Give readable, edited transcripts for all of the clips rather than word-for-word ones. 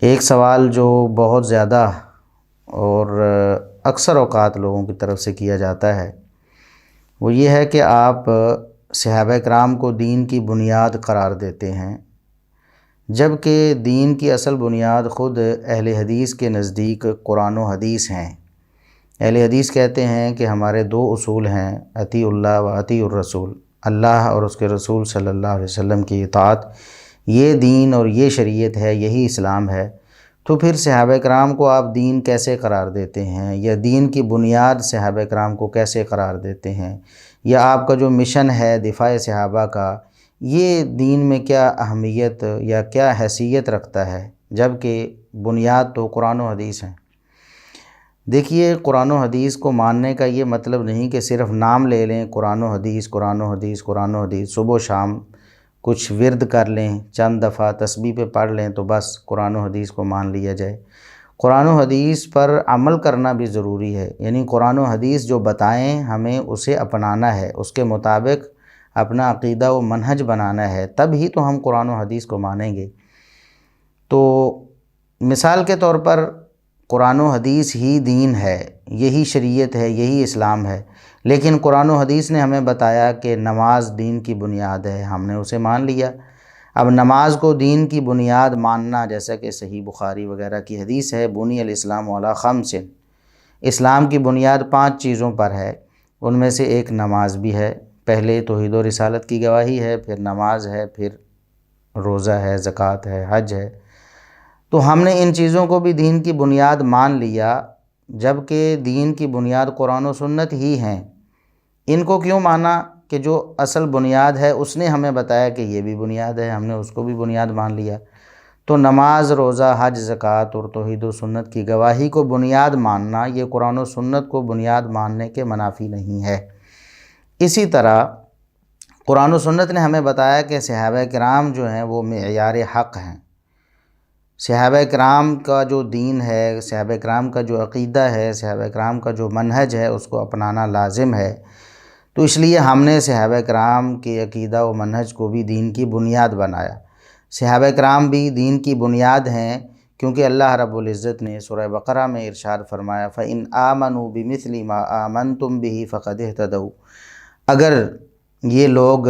ایک سوال جو بہت زیادہ اور اکثر اوقات لوگوں کی طرف سے کیا جاتا ہے وہ یہ ہے کہ آپ صحابہ کرام کو دین کی بنیاد قرار دیتے ہیں، جبکہ دین کی اصل بنیاد خود اہل حدیث کے نزدیک قرآن و حدیث ہیں۔ اہل حدیث کہتے ہیں کہ ہمارے دو اصول ہیں، اطیع اللہ و اطیع الرسول، اللہ اور اس کے رسول صلی اللہ علیہ وسلم کی اطاعت، یہ دین اور یہ شریعت ہے، یہی اسلام ہے۔ تو پھر صحابہ کرام کو آپ دین کیسے قرار دیتے ہیں، یا دین کی بنیاد صحابہ کرام کو کیسے قرار دیتے ہیں، یا آپ کا جو مشن ہے دفاع صحابہ کا، یہ دین میں کیا اہمیت یا کیا حیثیت رکھتا ہے، جبکہ بنیاد تو قرآن و حدیث ہیں۔ دیکھیے، قرآن و حدیث کو ماننے کا یہ مطلب نہیں کہ صرف نام لے لیں قرآن و حدیث قرآن و حدیث قرآن و حدیث، صبح و شام کچھ ورد کر لیں، چند دفعہ تسبیح پہ پڑھ لیں تو بس قرآن و حدیث کو مان لیا جائے۔ قرآن و حدیث پر عمل کرنا بھی ضروری ہے، یعنی قرآن و حدیث جو بتائیں ہمیں اسے اپنانا ہے، اس کے مطابق اپنا عقیدہ و منہج بنانا ہے، تب ہی تو ہم قرآن و حدیث کو مانیں گے۔ تو مثال کے طور پر قرآن و حدیث ہی دین ہے، یہی شریعت ہے، یہی اسلام ہے، لیکن قرآن و حدیث نے ہمیں بتایا کہ نماز دین کی بنیاد ہے، ہم نے اسے مان لیا۔ اب نماز کو دین کی بنیاد ماننا، جیسا کہ صحیح بخاری وغیرہ کی حدیث ہے، بنی الاسلام علی خمس، اسلام کی بنیاد 5 چیزوں پر ہے، ان میں سے ایک نماز بھی ہے۔ پہلے توحید و رسالت کی گواہی ہے، پھر نماز ہے، پھر روزہ ہے، زکوٰۃ ہے، حج ہے۔ تو ہم نے ان چیزوں کو بھی دین کی بنیاد مان لیا، جبکہ دین کی بنیاد قرآن و سنت ہی ہیں۔ ان کو کیوں مانا؟ کہ جو اصل بنیاد ہے اس نے ہمیں بتایا کہ یہ بھی بنیاد ہے، ہم نے اس کو بھی بنیاد مان لیا۔ تو نماز، روزہ، حج، زکوٰۃ اور توحید و سنت کی گواہی کو بنیاد ماننا، یہ قرآن و سنت کو بنیاد ماننے کے منافی نہیں ہے۔ اسی طرح قرآن و سنت نے ہمیں بتایا کہ صحابہ کرام جو ہیں وہ معیار حق ہیں۔ صحابہ کرام کا جو دین ہے، صحابہ کرام کا جو عقیدہ ہے، صحابہ کرام کا جو منہج ہے، اس کو اپنانا لازم ہے۔ تو اس لیے ہم نے صحابہ کرام کے عقیدہ و منہج کو بھی دین کی بنیاد بنایا۔ صحابہ کرام بھی دین کی بنیاد ہیں، کیونکہ اللہ رب العزت نے سورہ بقرہ میں ارشاد فرمایا فَإِنْ آمَنُوا بِمِثْلِ مَا آمَنْتُمْ بِهِ فَقَدِ اهْتَدَوْا۔ اگر یہ لوگ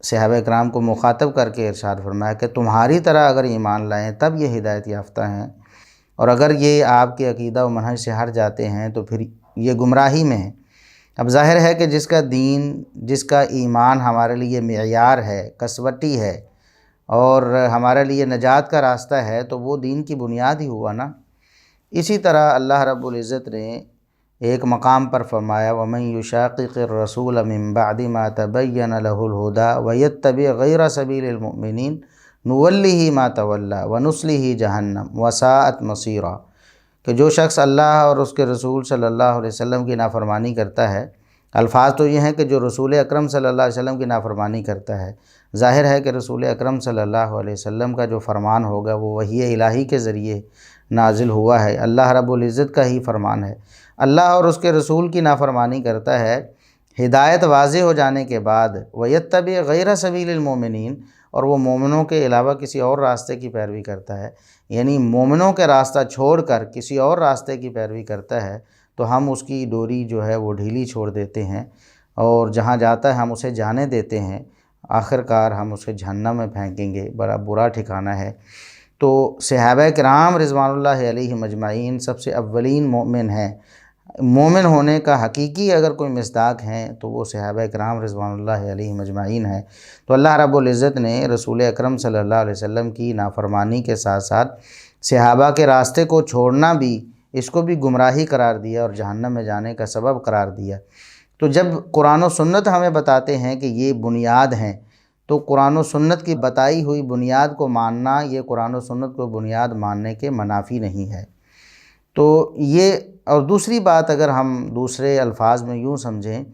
صحابہ کرام کو مخاطب کر کے ارشاد فرمایا کہ تمہاری طرح اگر ایمان لائیں تب یہ ہدایت یافتہ ہیں، اور اگر یہ آپ کے عقیدہ و منہج سے ہٹ جاتے ہیں تو پھر یہ گمراہی میں ہیں۔ اب ظاہر ہے کہ جس کا دین، جس کا ایمان ہمارے لیے معیار ہے، کسوٹی ہے، اور ہمارے لیے نجات کا راستہ ہے، تو وہ دین کی بنیاد ہی ہوا نا۔ اسی طرح اللہ رب العزت نے ایک مقام پر فرمایا وَمَن يُشَاقِقِ الرَّسُولَ مِن بَعْدِ مَا تَبَيَّنَ لَهُ الْهُدَىٰ وَيَتَّبِعْ غَيْرَ سَبِيلِ الْمُؤْمِنِينَ نُوَلِّهِ مَا تَوَلَّىٰ وَنُصْلِهِ جَهَنَّمَ وَسَاءَتْ مَصِيرًا، کہ جو شخص اللہ اور اس کے رسول صلی اللہ علیہ وسلم کی نافرمانی کرتا ہے، الفاظ تو یہ ہیں کہ جو رسول اکرم صلی اللہ علیہ وسلم کی نافرمانی کرتا ہے، ظاہر ہے کہ رسول اکرم صلی اللہ علیہ وسلم کا جو فرمان ہوگا وہ وحی الہی کے ذریعے نازل ہوا ہے، اللہ رب العزت کا ہی فرمان ہے۔ اللہ اور اس کے رسول کی نافرمانی کرتا ہے، ہدایت واضح ہو جانے کے بعد وَيَتَّبِعْ غَيْرَ سَبِيلِ الْمُؤْمِنِينَ، اور وہ مومنوں کے علاوہ کسی اور راستے کی پیروی کرتا ہے، یعنی مومنوں کے راستہ چھوڑ کر کسی اور راستے کی پیروی کرتا ہے، تو ہم اس کی ڈوری جو ہے وہ ڈھیلی چھوڑ دیتے ہیں، اور جہاں جاتا ہے ہم اسے جانے دیتے ہیں، آخر کار ہم اسے جہنم میں پھینکیں گے، بڑا برا ٹھکانہ ہے۔ تو صحابہ کرام رضوان اللہ علیہم اجمعین سب سے اولین مومن ہیں۔ مومن ہونے کا حقیقی اگر کوئی مصداق ہیں تو وہ صحابہ کرام رضوان اللہ علیہم اجمعین ہیں۔ تو اللہ رب العزت نے رسول اکرم صلی اللہ علیہ وسلم کی نافرمانی کے ساتھ ساتھ صحابہ کے راستے کو چھوڑنا بھی، اس کو بھی گمراہی قرار دیا اور جہنم میں جانے کا سبب قرار دیا۔ تو جب قرآن و سنت ہمیں بتاتے ہیں کہ یہ بنیاد ہیں، تو قرآن و سنت کی بتائی ہوئی بنیاد کو ماننا، یہ قرآن و سنت کو بنیاد ماننے کے منافی نہیں ہے۔ تو یہ، اور دوسری بات اگر ہم دوسرے الفاظ میں یوں سمجھیں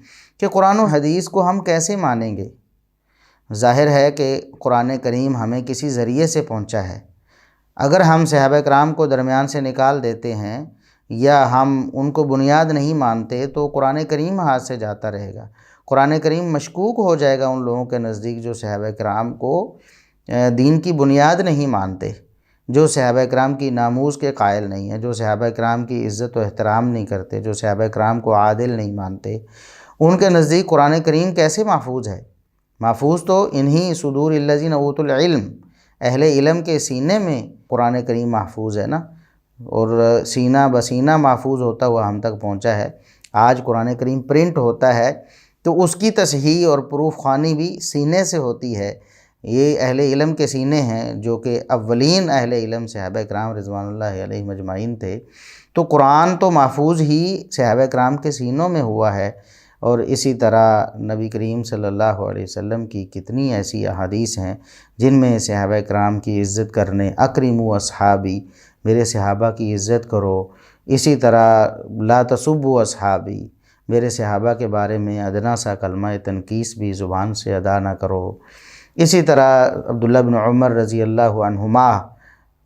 کہ قرآن و حدیث کو ہم کیسے مانیں گے؟ ظاہر ہے کہ قرآن کریم ہمیں کسی ذریعے سے پہنچا ہے۔ اگر ہم صحابہ کرام کو درمیان سے نکال دیتے ہیں یا ہم ان کو بنیاد نہیں مانتے تو قرآن کریم ہاتھ سے جاتا رہے گا۔ قرآن کریم مشکوک ہو جائے گا ان لوگوں کے نزدیک جو صحابہ کرام کو دین کی بنیاد نہیں مانتے۔ جو صحابہ کرام کی ناموس کے قائل نہیں ہیں، جو صحابہ کرام کی عزت و احترام نہیں کرتے، جو صحابہ کرام کو عادل نہیں مانتے، ان کے نزدیک قرآن کریم کیسے محفوظ ہے؟ محفوظ تو انہی صدور الذین اوتوا العلم، اہل علم کے سینے میں قرآن کریم محفوظ ہے نا، اور سینہ بسینہ محفوظ ہوتا ہوا ہم تک پہنچا ہے۔ آج قرآن کریم پرنٹ ہوتا ہے تو اس کی تصحیح اور پروف خوانی بھی سینے سے ہوتی ہے۔ یہ اہل علم کے سینے ہیں جو کہ اولین اہل علم صحابہ کرام رضوان اللہ علیہم اجمعین تھے، تو قرآن تو محفوظ ہی صحابہ کرام کے سینوں میں ہوا ہے۔ اور اسی طرح نبی کریم صلی اللہ علیہ وسلم کی کتنی ایسی احادیث ہیں جن میں صحابہ کرام کی عزت کرنے، اکرموا اصحابی، میرے صحابہ کی عزت کرو، اسی طرح لا تسبوا اصحابی، میرے صحابہ کے بارے میں ادنا سا کلمہ تنقیص بھی زبان سے ادا نہ کرو۔ اسی طرح عبداللہ بن عمر رضی اللہ عنہما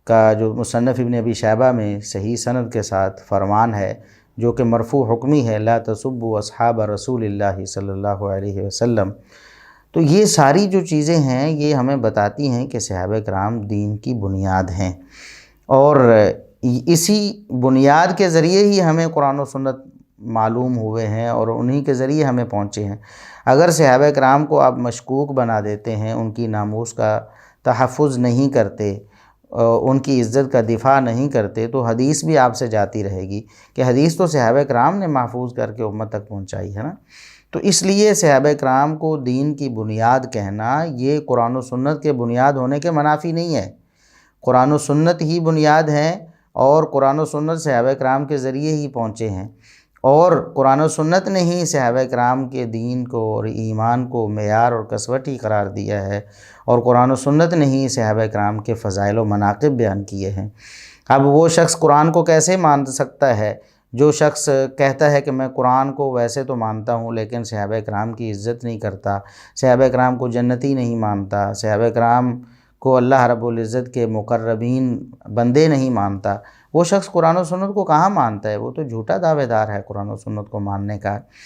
کا جو مصنف ابن ابی شیبہ میں صحیح سند کے ساتھ فرمان ہے جو کہ مرفوع حکمی ہے، لا تسبوا اصحاب رسول اللہ صلی اللہ علیہ وسلم۔ تو یہ ساری جو چیزیں ہیں یہ ہمیں بتاتی ہیں کہ صحابہ کرام دین کی بنیاد ہیں، اور اسی بنیاد کے ذریعے ہی ہمیں قرآن و سنت معلوم ہوئے ہیں اور انہی کے ذریعے ہمیں پہنچے ہیں۔ اگر صحابہ کرام کو آپ مشکوک بنا دیتے ہیں، ان کی ناموس کا تحفظ نہیں کرتے، ان کی عزت کا دفاع نہیں کرتے، تو حدیث بھی آپ سے جاتی رہے گی کہ حدیث تو صحابہ کرام نے محفوظ کر کے امت تک پہنچائی ہے نا۔ تو اس لیے صحابہ کرام کو دین کی بنیاد کہنا یہ قرآن و سنت کے بنیاد ہونے کے منافی نہیں ہے۔ قرآن و سنت ہی بنیاد ہیں، اور قرآن و سنت صحابہ کرام کے ذریعے ہی پہنچے ہیں، اور قرآن و سنت نے ہی صحابہ کرام کے دین کو اور ایمان کو معیار اور کسوٹی قرار دیا ہے، اور قرآن و سنت نے ہی صحابہ کرام کے فضائل و مناقب بیان کیے ہیں۔ اب وہ شخص قرآن کو کیسے مان سکتا ہے جو شخص کہتا ہے کہ میں قرآن کو ویسے تو مانتا ہوں لیکن صحابہ کرام کی عزت نہیں کرتا، صحابہ کرام کو جنتی نہیں مانتا، صحابہ کرام کو اللہ رب العزت کے مقربین بندے نہیں مانتا؟ وہ شخص قرآن و سنت کو کہاں مانتا ہے؟ وہ تو جھوٹا دعوے دار ہے قرآن و سنت کو ماننے کا۔